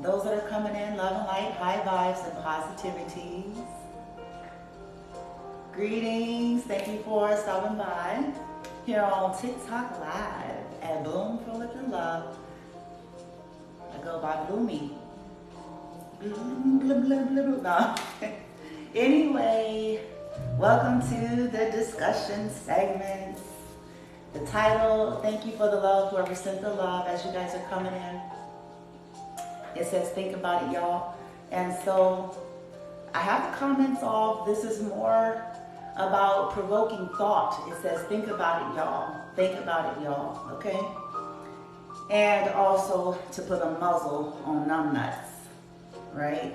Those that are coming in, love and light, high vibes and positivities. Greetings. Thank you for stopping by here on TikTok Live at Bloom for Living Love. I go by Bloomy. Bloom, bloom, bloom, bloom. No. Anyway, welcome to the discussion segment. The title, thank you for the love, whoever sent the love, as you guys are coming in. It says, think about it, y'all. And so I have the comments off. This is more about provoking thought. It says, think about it, y'all. Think about it, y'all. Okay? And also to put a muzzle on numb nuts. Right?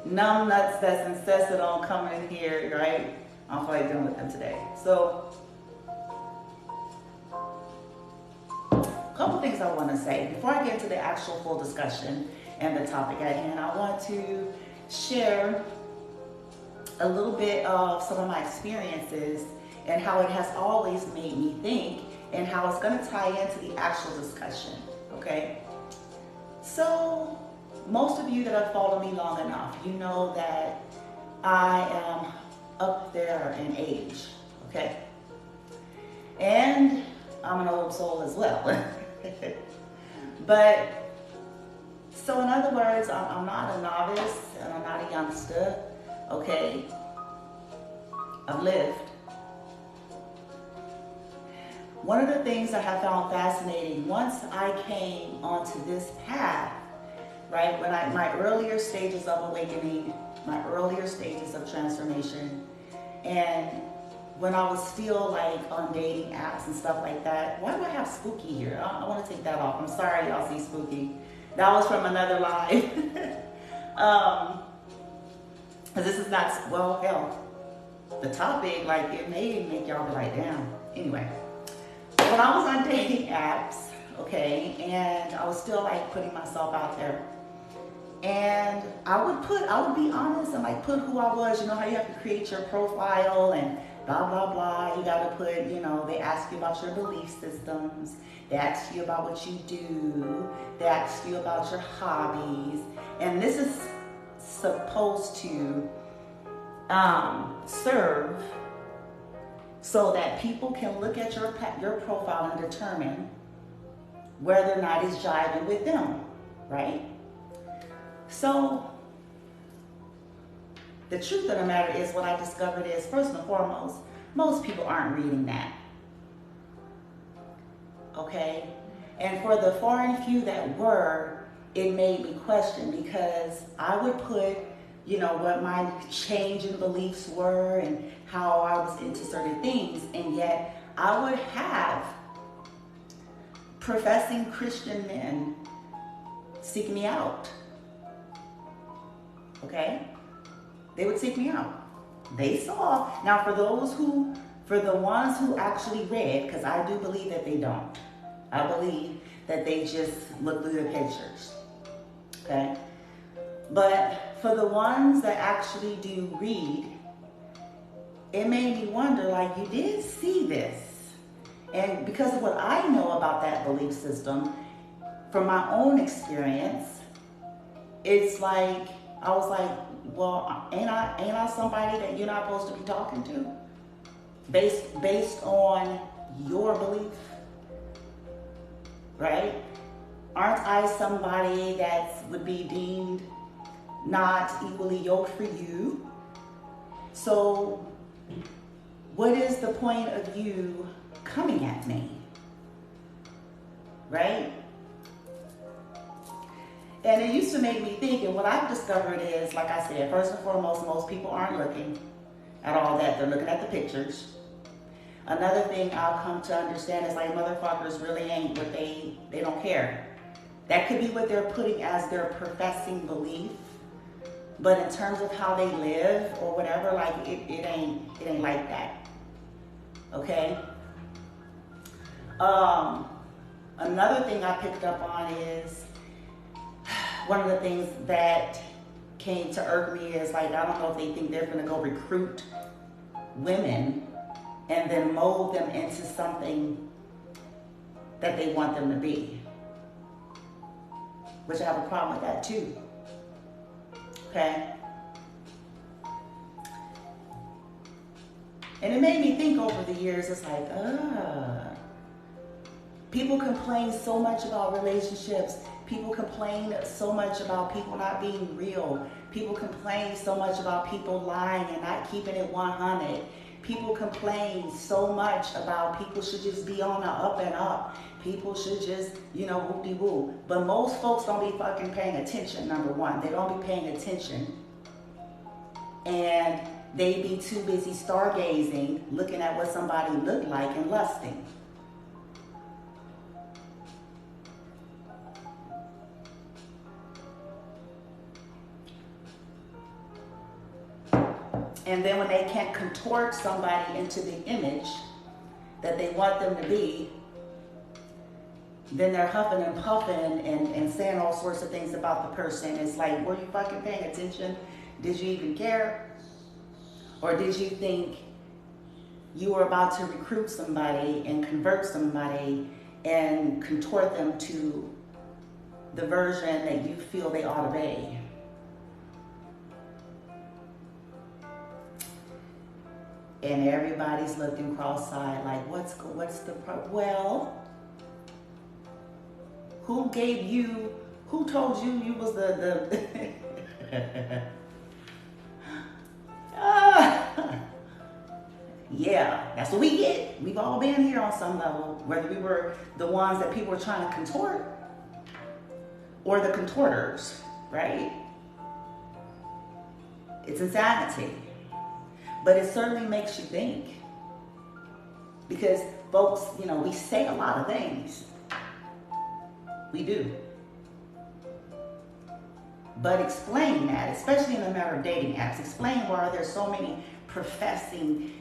Numb nuts that's insisted on coming in here, right? I don't feel like dealing with them today. So, a couple things I want to say. Before I get into the actual full discussion and the topic at hand, I want to share a little bit of some of my experiences and how it has always made me think and how it's going to tie into the actual discussion, okay? So, most of you that have followed me long enough, you know that I am up there in age, okay? And I'm an old soul as well. But, so in other words, I'm not a novice and I'm not a youngster, okay? I've lived. One of the things I have found fascinating, once I came onto this path, right, when my earlier stages of awakening, my earlier stages of transformation, and when I was still like on dating apps and stuff like that. Why do I have spooky here? I want to take that off. I'm sorry y'all see spooky. That was from another live. This is not, well, hell, the topic, like it may make y'all be like, damn. Anyway, when I was on dating apps, okay, and I was still like putting myself out there, and I would be honest and like put who I was. You know how you have to create your profile and blah, blah, blah. You got to put, you know, they ask you about your belief systems. They ask you about what you do. They ask you about your hobbies. And this is supposed to serve so that people can look at your profile and determine whether or not it's jiving with them, right? So, the truth of the matter is, what I discovered is, first and foremost, most people aren't reading that. Okay? And for the far and few that were, it made me question, because I would put, you know, what my change in beliefs were and how I was into certain things, and yet I would have professing Christian men seek me out. Okay? They would seek me out. They saw. Now, for the ones who actually read, because I do believe that they don't. I believe that they just look through the pictures. Okay? But for the ones that actually do read, it made me wonder, like, you did see this. And because of what I know about that belief system, from my own experience, it's like, I was like, well, ain't I somebody that you're not supposed to be talking to? Based on your belief, right? Aren't I somebody that would be deemed not equally yoked for you? So what is the point of you coming at me, right? And it used to make me think, and what I've discovered is, like I said, first and foremost, most people aren't looking at all that. They're looking at the pictures. Another thing I'll come to understand is, like, motherfuckers really ain't what they don't care. That could be what they're putting as their professing belief, but in terms of how they live or whatever, like, it ain't like that. Okay? Another thing I picked up on is, one of the things that came to irk me is, like, I don't know if they think they're going to go recruit women and then mold them into something that they want them to be. which I have a problem with that too. Okay? And it made me think over the years, it's like, people complain so much about relationships. People complain so much about people not being real. People complain so much about people lying and not keeping it 100. People complain so much about people should just be on the up and up. People should just, whoop-de-woo. But most folks don't be fucking paying attention, number one. They don't be paying attention. And they be too busy stargazing, looking at what somebody looked like and lusting. And then when they can't contort somebody into the image that they want them to be, then they're huffing and puffing and saying all sorts of things about the person. It's like, were you fucking paying attention? Did you even care? Or did you think you were about to recruit somebody and convert somebody and contort them to the version that you feel they ought to be? And everybody's looking cross-eyed like, what's the problem? Well, who told you you was the yeah, that's what we get. We've all been here on some level, whether we were the ones that people were trying to contort or the contorters, right? It's insanity. But it certainly makes you think. Because folks, we say a lot of things. We do. But explain that, especially in the matter of dating apps. Explain why there's so many professing,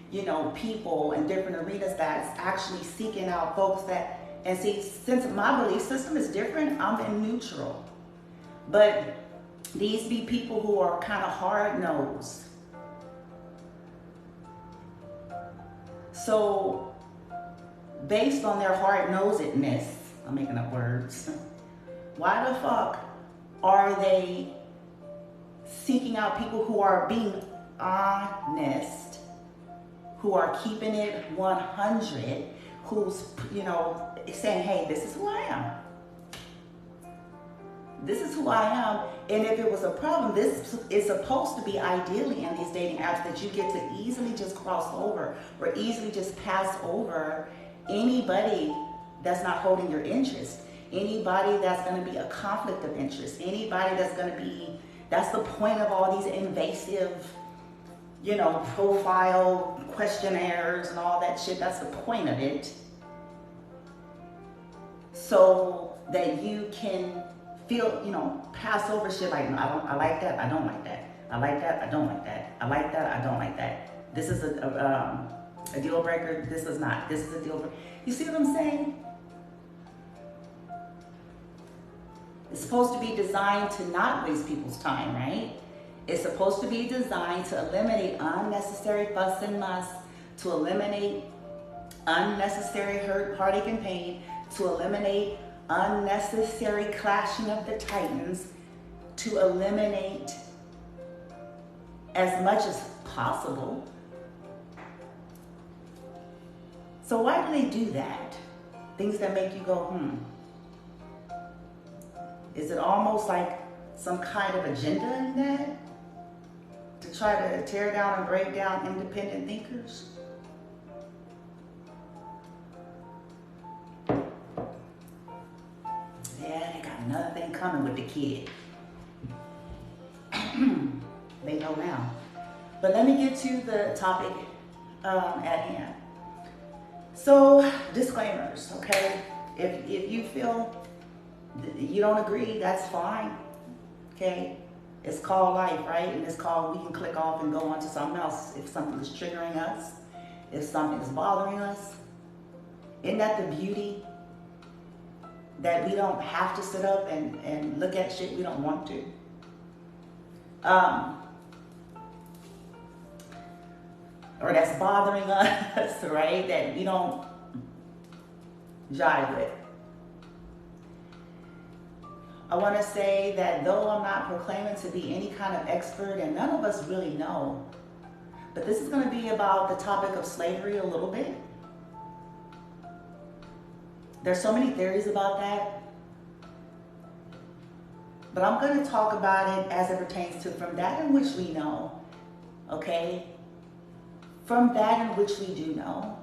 people in different arenas that's actually seeking out folks that, and see, since my belief system is different, I'm in neutral. But these be people who are kind of hard-nosed. So, based on their hard-nosedness, I'm making up words, why the fuck are they seeking out people who are being honest, who are keeping it 100, who's, saying, hey, this is who I am. This is who I am. And if it was a problem, this is supposed to be ideally in these dating apps that you get to easily just cross over or easily just pass over anybody that's not holding your interest. Anybody that's going to be a conflict of interest. Anybody that's going to be, that's the point of all these invasive, profile questionnaires and all that shit. That's the point of it. So that you can feel, pass over shit like, no, I like that, I don't like that. I like that, I don't like that. I like that, I don't like that. This is a deal breaker, this is not. This is a deal breaker. You see what I'm saying? It's supposed to be designed to not waste people's time, right? It's supposed to be designed to eliminate unnecessary fuss and muss, to eliminate unnecessary hurt, heartache, and pain, to eliminate unnecessary clashing of the titans, to eliminate as much as possible. So why do they do that? Things that make you go, Is it almost like some kind of agenda in that? To try to tear down and break down independent thinkers? Yeah, they got another thing coming with the kid. They know now. But let me get to the topic at hand. So, disclaimers, okay? If you feel you don't agree, that's fine, okay? It's called life, right? And it's called, we can click off and go on to something else. If something is triggering us, if something is bothering us. Isn't that the beauty? That we don't have to sit up and look at shit we don't want to. Or that's bothering us, right? That we don't jive with. I want to say that though I'm not proclaiming to be any kind of expert, and none of us really know, but this is going to be about the topic of slavery a little bit. There's so many theories about that, but I'm going to talk about it as it pertains to from that in which we know, okay? From that in which we do know.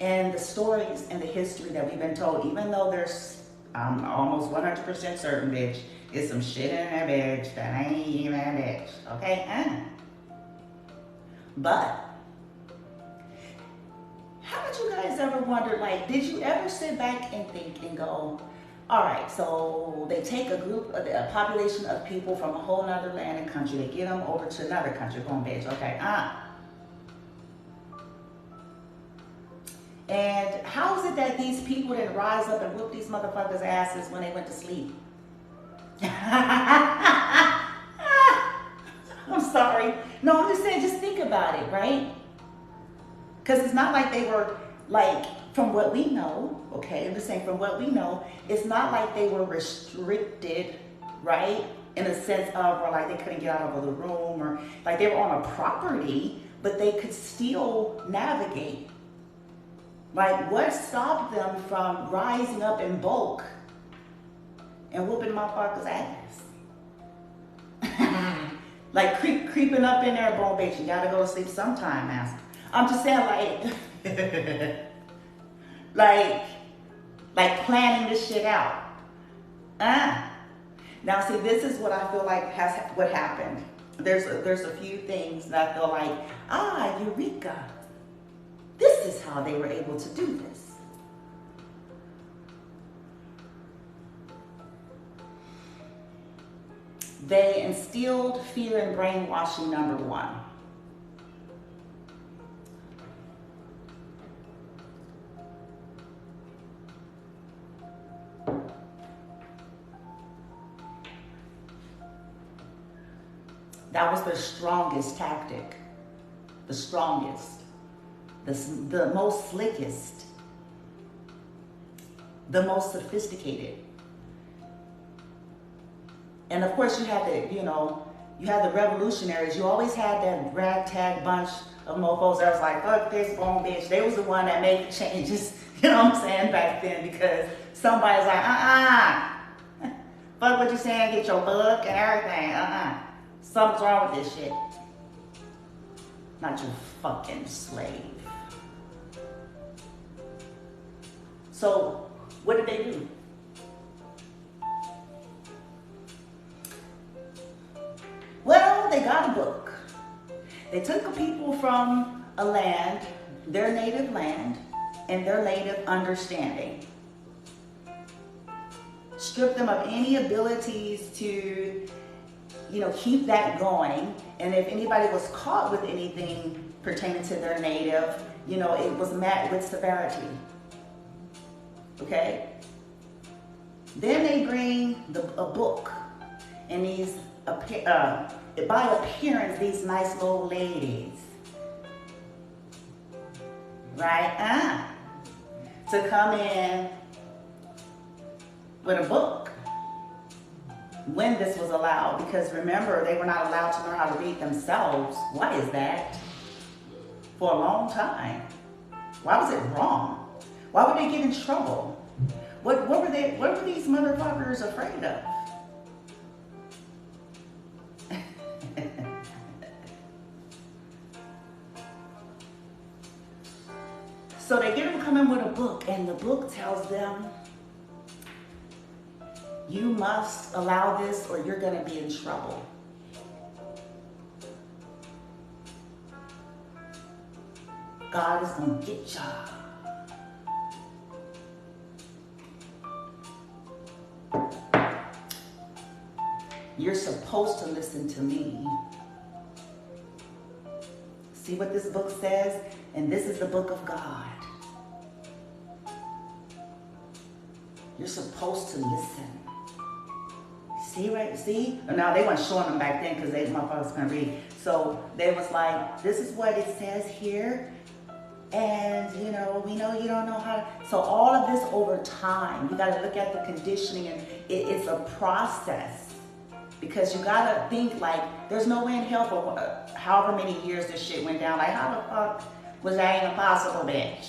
And the stories and the history that we've been told, even though there's, I'm almost 100% certain, bitch, it's some shit in that bitch that ain't even a bitch, okay? But, haven't you guys ever wondered, like, did you ever sit back and think and go, all right, so they take a population of people from a whole nother land and country, they get them over to another country, boom, bitch, okay, And how is it that these people didn't rise up and whoop these motherfuckers' asses when they went to sleep? I'm sorry. No, I'm just saying, just think about it, right? Because it's not like they were, like, from what we know, okay, I'm just saying from what we know, it's not like they were restricted, right? In a sense of, or like they couldn't get out of the room, or like they were on a property, but they could still navigate. Like, what stopped them from rising up in bulk and whooping motherfuckers' ass? Like, creeping up in there, boom, bitch, you gotta go to sleep sometime, master. I'm just saying, like planning this shit out. Now, see, this is what I feel like what happened. There's a few things that I feel like, eureka. This is how they were able to do this. They instilled fear and brainwashing, number one. That was their strongest tactic. The strongest. The most slickest. The most sophisticated. And of course you had the revolutionaries. You always had that ragtag bunch of mofos that was like, fuck this, boom, bitch. They was the one that made the changes, you know what I'm saying, back then, because somebody's like, fuck what you saying, get your book and everything, Something's wrong with this shit. Not your fucking slave. So, what did they do? Well, they got a book. They took the people from a land, their native land, and their native understanding. Stripped them of any abilities to, keep that going. And if anybody was caught with anything pertaining to their native, it was met with severity. Okay? Then they bring a book, and these, by appearance, these nice little ladies, right? To come in with a book when this was allowed, because remember, they were not allowed to learn how to read themselves. Why is that? For a long time. Why was it wrong? Why would they get in trouble? What were these motherfuckers afraid of? So they get them come in with a book, and the book tells them, you must allow this or you're going to be in trouble. God is going to get y'all. You're supposed to listen to me. See what this book says? And this is the book of God. You're supposed to listen. See, right? See? Now, they weren't showing them back then because they motherfuckers couldn't read. So they was like, this is what it says here. And you know, we know you don't know how to, so all of this over time, you gotta look at the conditioning, and it's a process. Because you gotta think like, there's no way in hell for however many years this shit went down. Like, how the fuck was that even possible, bitch?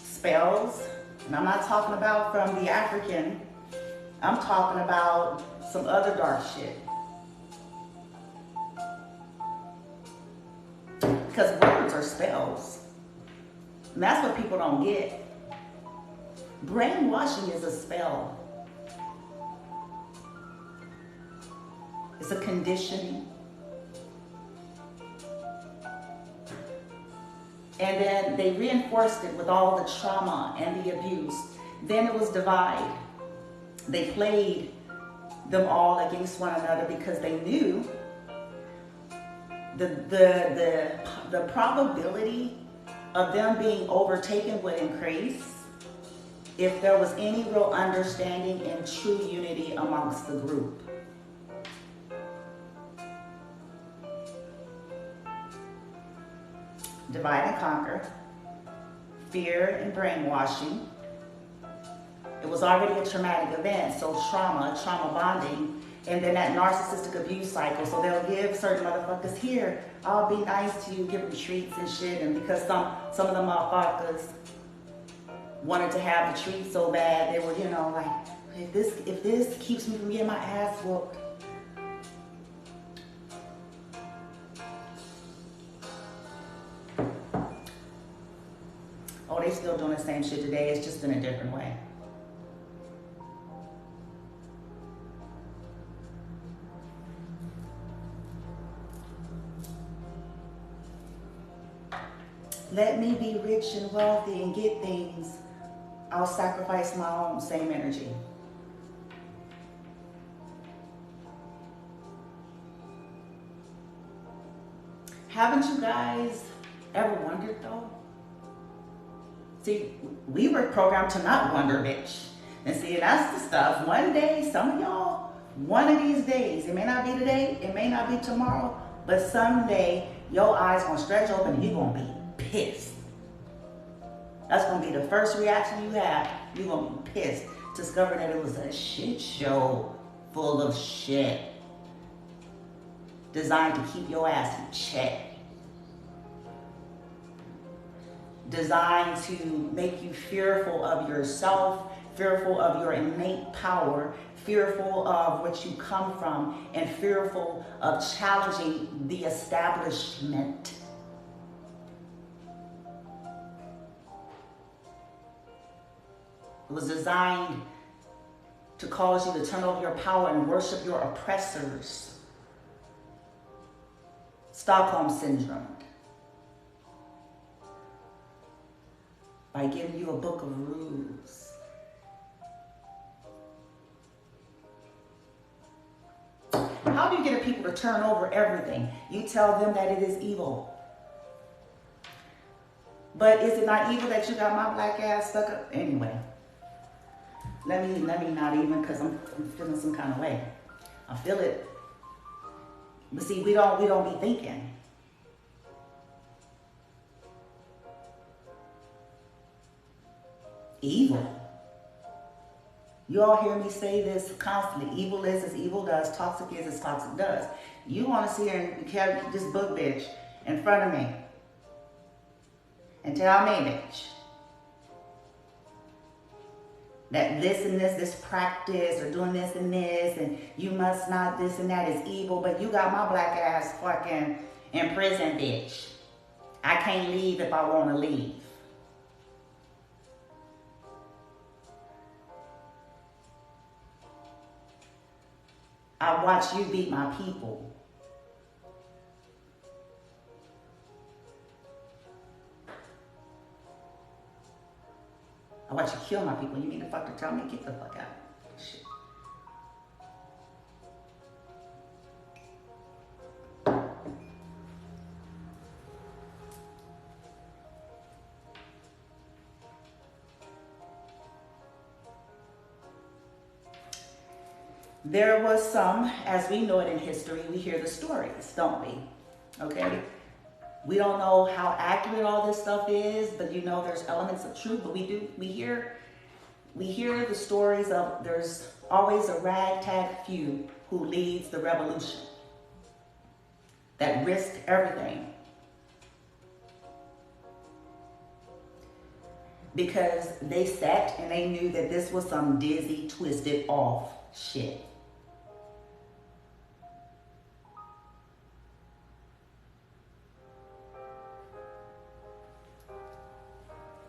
Spells, and I'm not talking about from the African, I'm talking about some other dark shit. Because words are spells. And that's what people don't get. Brainwashing is a spell. It's a conditioning. And then they reinforced it with all the trauma and the abuse. Then it was divide. They played them all against one another because they knew the probability of them being overtaken would increase if there was any real understanding and true unity amongst the group. Divide and conquer, fear and brainwashing. It was already a traumatic event, so trauma bonding, and then that narcissistic abuse cycle. So they'll give certain motherfuckers, here, I'll be nice to you, give them treats and shit, and because some of the motherfuckers wanted to have the treat so bad, they were, you know, like, if this keeps me from getting my ass whooped, oh, they still doing the same shit today, it's just in a different way. Let me be rich and wealthy and get things. I'll sacrifice my own, same energy. Haven't you guys ever wondered though? See, we were programmed to not wonder, bitch. And see, that's the stuff. One day, some of y'all, one of these days, it may not be today, it may not be tomorrow, but someday your eyes gonna stretch open and you're gonna be pissed. That's gonna be the first reaction you have. You're gonna be pissed. Discover that it was a shit show full of shit designed to keep your ass in check. Designed to make you fearful of yourself, fearful of your innate power, fearful of what you come from, and fearful of challenging the establishment. It was designed to cause you to turn over your power and worship your oppressors. Stockholm Syndrome. By giving you a book of rules. How do you get people to turn over everything? You tell them that it is evil. But is it not evil that you got my black ass stuck up? Anyway. Let me not even, because I'm feeling some kind of way. I feel it. But see, we don't be thinking. Evil. You all hear me say this constantly. Evil is as evil does. Toxic is as toxic does. You want to sit here and carry this book, bitch, in front of me. And tell me, bitch, that this and this practice, or doing this and this, and you must not, this and that is evil, but you got my black ass fucking in prison, bitch. I can't leave if I want to leave. I watch you beat my people. I watch you kill my people. You mean to fucking tell me? Get the fuck out. Shit. there was some, as we know it in history, we hear the stories, don't we? Okay? We don't know how accurate all this stuff is, but you know there's elements of truth, but we hear the stories of there's always a ragtag few who leads the revolution that risked everything. Because they sat and they knew that this was some dizzy, twisted off shit.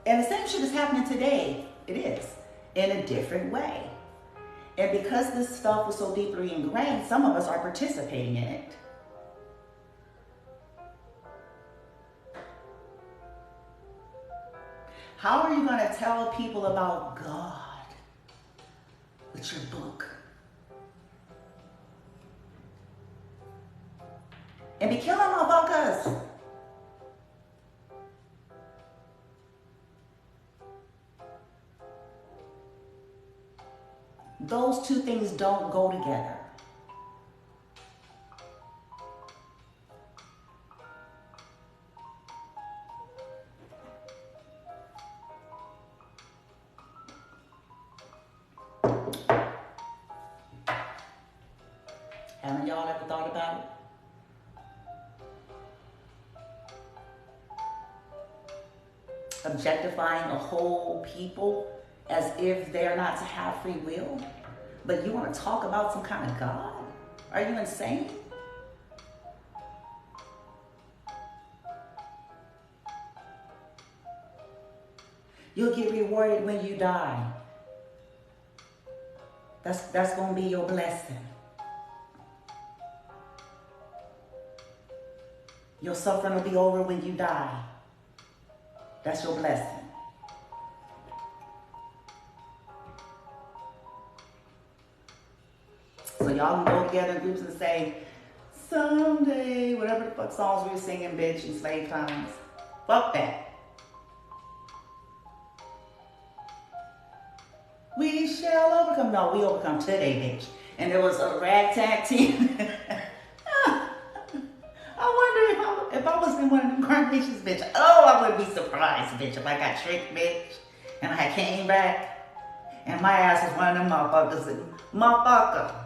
And the same shit is happening today. It is. In a different way. And because this stuff was so deeply ingrained, some of us are participating in it. How are you going to tell people about God with your book? And be killing motherfuckers. Those two things don't go together. Haven't y'all ever thought about it? Objectifying a whole people as if they're not to have free will? But you want to talk about some kind of God? Are you insane? You'll get rewarded when you die. That's going to be your blessing. Your suffering will be over when you die. That's your blessing. So y'all can go together in groups and say, someday, whatever the fuck songs we were singing, bitch, in slave times. Fuck that. We shall overcome. No, we overcome today, bitch. And there was a ragtag team. I wonder if I was in one of them incarnations, bitch. Oh, I wouldn't be surprised, bitch, if I got tricked, bitch. And I came back. And my ass was one of them motherfuckers. Motherfucker.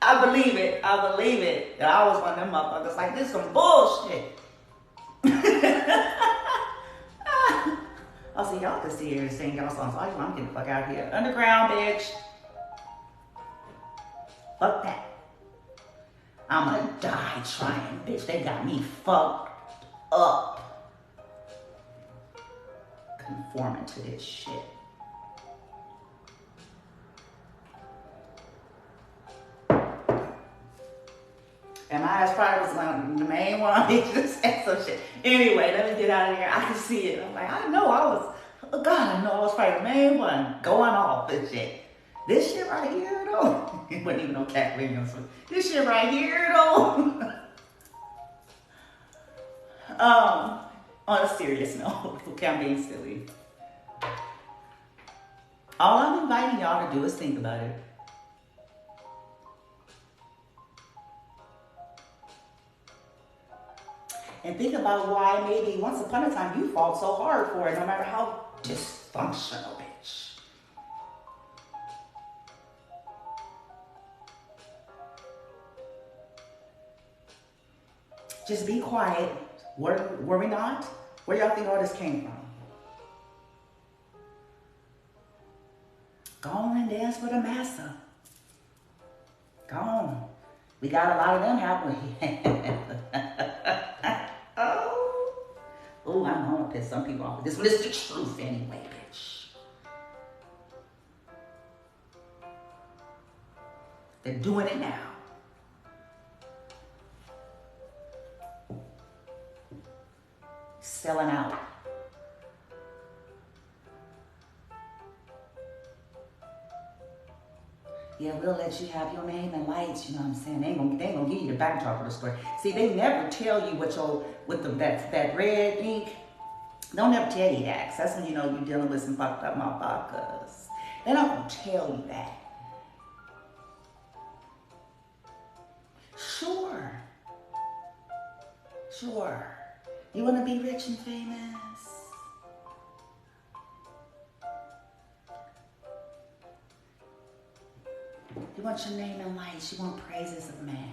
I believe it. I believe it. That I was one of them motherfuckers. Like, this is some bullshit. I'll see y'all can see here and sing y'all songs. Oh, I'm getting the fuck out of here. Underground, bitch. Fuck that. I'm gonna die trying, bitch. They got me fucked up. Conforming to this shit. And my ass probably was like the main one. He just said some shit. Anyway, let me get out of here. I can see it. I'm like, I know I was, oh God, I know I was probably the main one going off and shit. This shit right here, though. It wasn't even no cat radio. This shit right here, though. On a serious note, okay, I'm being silly. All I'm inviting y'all to do is think about it. And think about why maybe once upon a time you fought so hard for it, no matter how dysfunctional, bitch. Just be quiet. Were we not? Where y'all think all this came from? Go on and dance for the massa. Go on. We got a lot of them happening. Oh, I know that some people off. This one is the truth anyway, bitch. They're doing it now. Selling out. Yeah, we'll let you have your name and lights, you know what I'm saying? They ain't gonna give you the backdrop of the story. See, they never tell you what that red ink. They'll never tell you that, 'cause that's when you know you're dealing with some fucked up motherfuckers. They're not gonna tell you that. Sure. Sure. You want to be rich and famous? You want your name in lights. You want praises of man.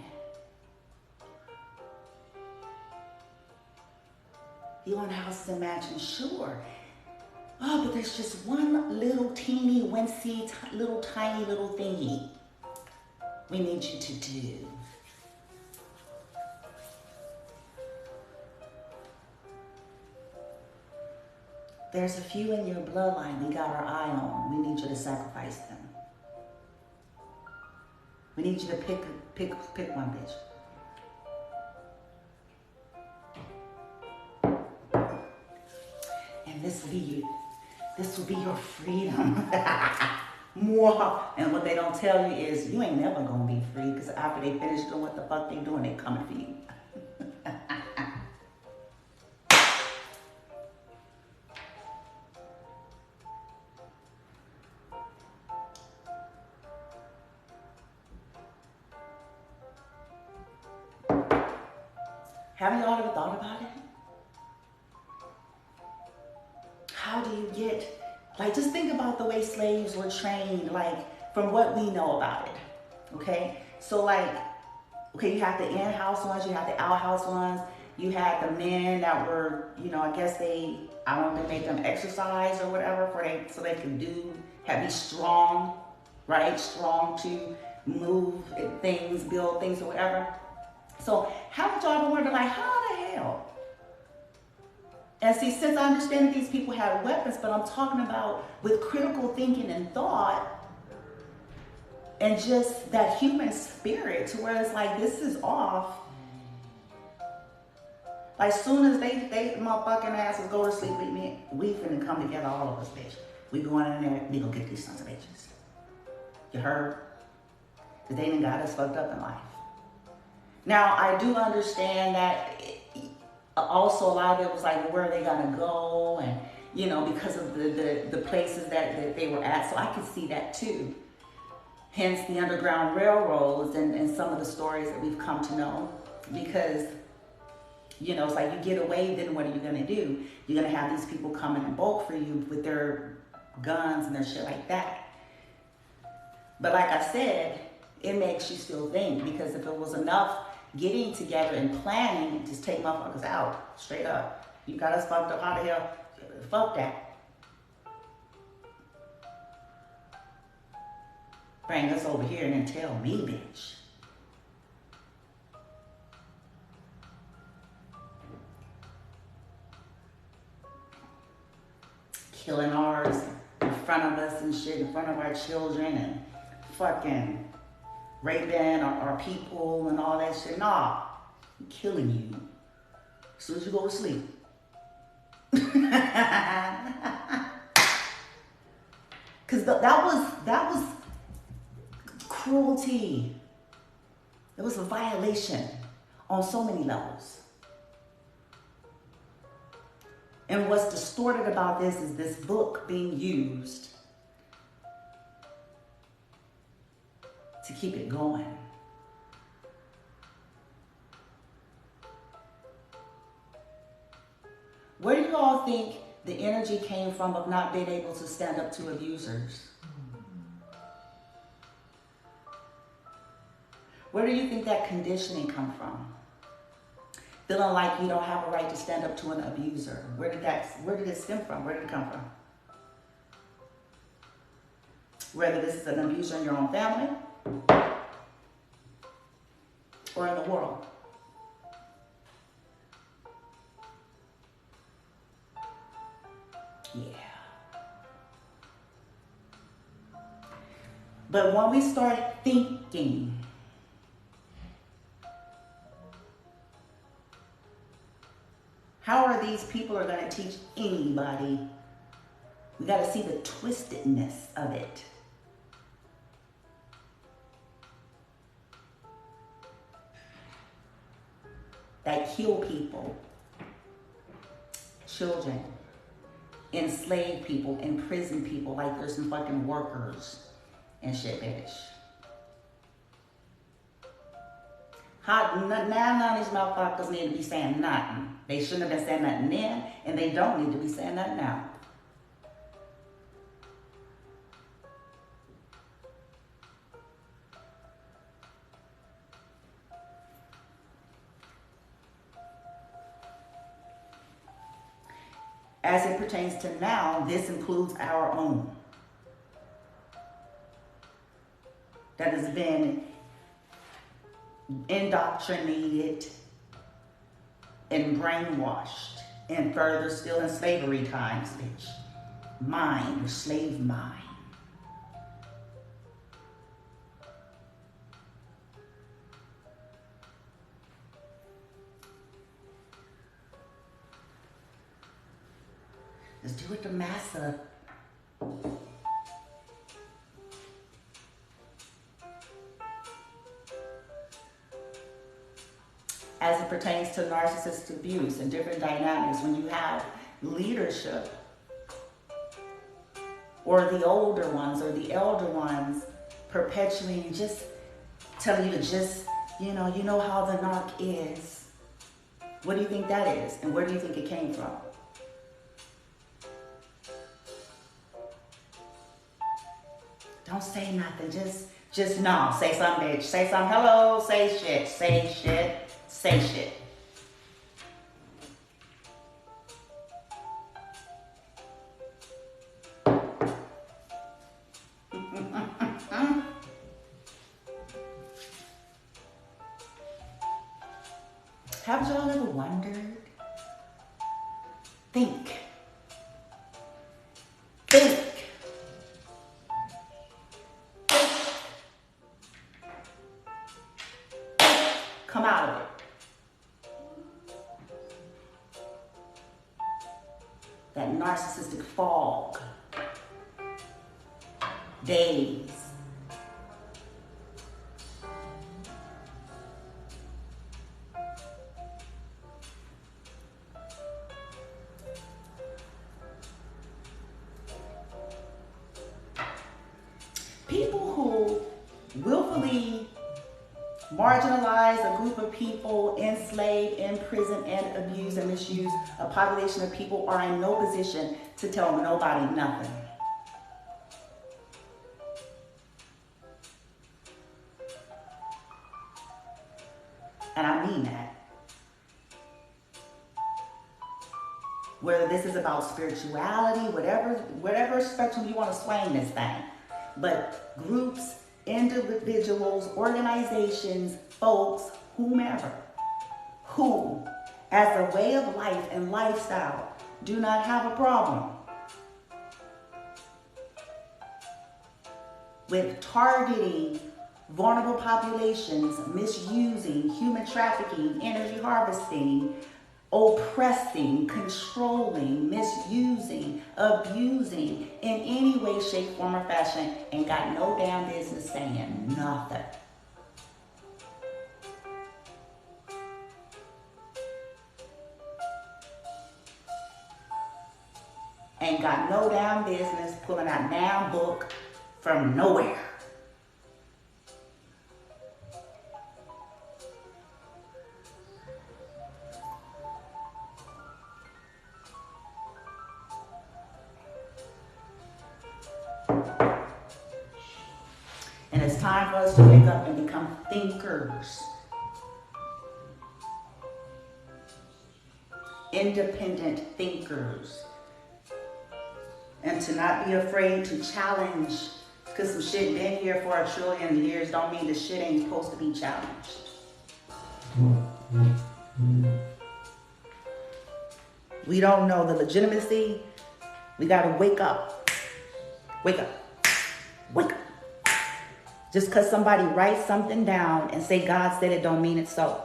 You want houses and mansions? Sure. Oh, but there's just one little teeny, wincy, little tiny little thingy we need you to do. There's a few in your bloodline we got our eye on. We need you to sacrifice them. We need you to pick one, bitch. And this will be your freedom. More. And what they don't tell you is you ain't never gonna be free, because after they finish doing what the fuck they doing, they coming for you. Haven't y'all ever thought about it? How do you get, like, just think about the way slaves were trained, like, from what we know about it, okay? So, like, okay, you have the in-house ones, you have the out-house ones, you had the men that were, you know, I guess they made them exercise or whatever so they can be strong, right? Strong to move things, build things or whatever. So haven't y'all ever wondered, like, how the hell? And see, since I understand that these people have weapons, but I'm talking about with critical thinking and thought and just that human spirit to where it's like, this is off. Like, soon as they motherfucking asses go to sleep with me, we finna come together, all of us, bitch. We going in there, we gonna get these sons of bitches. You heard? Because they done got us fucked up in life. Now, I do understand that also a lot of it was like, where are they gonna go? And, you know, because of the places that they were at. So I could see that too. Hence the Underground Railroads and some of the stories that we've come to know. Because, you know, it's like, you get away, then what are you gonna do? You're gonna have these people coming in bulk for you with their guns and their shit like that. But like I said, it makes you still think, because if it was enough getting together and planning and just take motherfuckers out, straight up. You got us fucked up, how the hell? Fuck that. Bring us over here and then tell me, bitch. Killing ours in front of us and shit, in front of our children, and fucking raping our people and all that shit. Nah, I'm killing you as soon as you go to sleep. Because that was cruelty. It was a violation on so many levels. And what's distorted about this is this book being used to keep it going. Where do you all think the energy came from of not being able to stand up to abusers? Where do you think that conditioning come from? Feeling like you don't have a right to stand up to an abuser. Where did it stem from? Where did it come from? Whether this is an abuser in your own family or in the world. Yeah. But when we start thinking, how are these people are going to teach anybody? We got to see the twistedness of it. That kill people, children, enslave people, imprison people like there's some fucking workers and shit, bitch. Now none of these motherfuckers need to be saying nothing. They shouldn't have been saying nothing then, and they don't need to be saying nothing now. As it pertains to now, this includes our own. That has been indoctrinated and brainwashed, and further still in slavery times, bitch. Mind, or slave mind. Let's do it to massa. As it pertains to narcissistic abuse and different dynamics, when you have leadership or the older ones or the elder ones perpetuating, just telling you to just, you know how the narc is. What do you think that is? And where do you think it came from? Don't say nothing, just no. Say something, bitch. Say something, hello, say shit, say shit, say shit. Have y'all ever wondered? Think. Come out of it. That narcissistic fog. Days. People who willfully marginalize a group of people, enslave, imprison, and abuse and misuse a population of people are in no position to tell nobody nothing. And I mean that. Whether this is about spirituality, whatever spectrum you want to swing this thing. But groups, individuals, organizations, folks, whomever, who, as a way of life and lifestyle, do not have a problem with targeting vulnerable populations, misusing, human trafficking, energy harvesting, oppressing, controlling, misusing, abusing in any way, shape, form, or fashion, and got no damn business saying nothing. Ain't got no damn business pulling out a damn book from nowhere. And it's time for us to wake up and become thinkers. Independent thinkers. And to not be afraid to challenge, because some shit been here for 1 trillion years don't mean the shit ain't supposed to be challenged. We don't know the legitimacy. We gotta wake up. Wake up. Wake up. Just because somebody writes something down and say God said it don't mean it's so.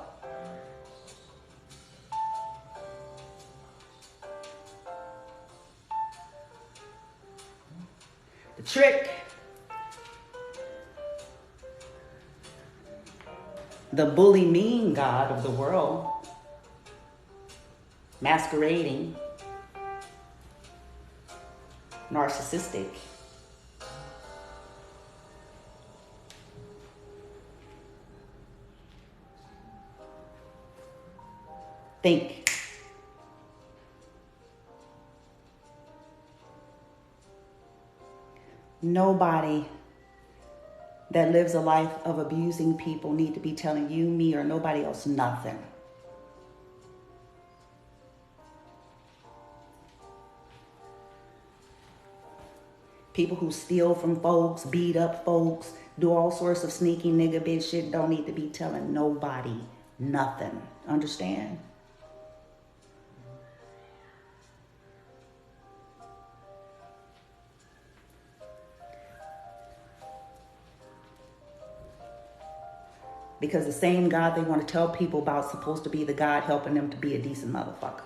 The trick, the bully mean God of the world, masquerading, narcissistic, Think. Nobody that lives a life of abusing people need to be telling you, me, or nobody else nothing. People who steal from folks, beat up folks, do all sorts of sneaky nigga bitch shit don't need to be telling nobody nothing. Understand? Because the same God they want to tell people about is supposed to be the God helping them to be a decent motherfucker.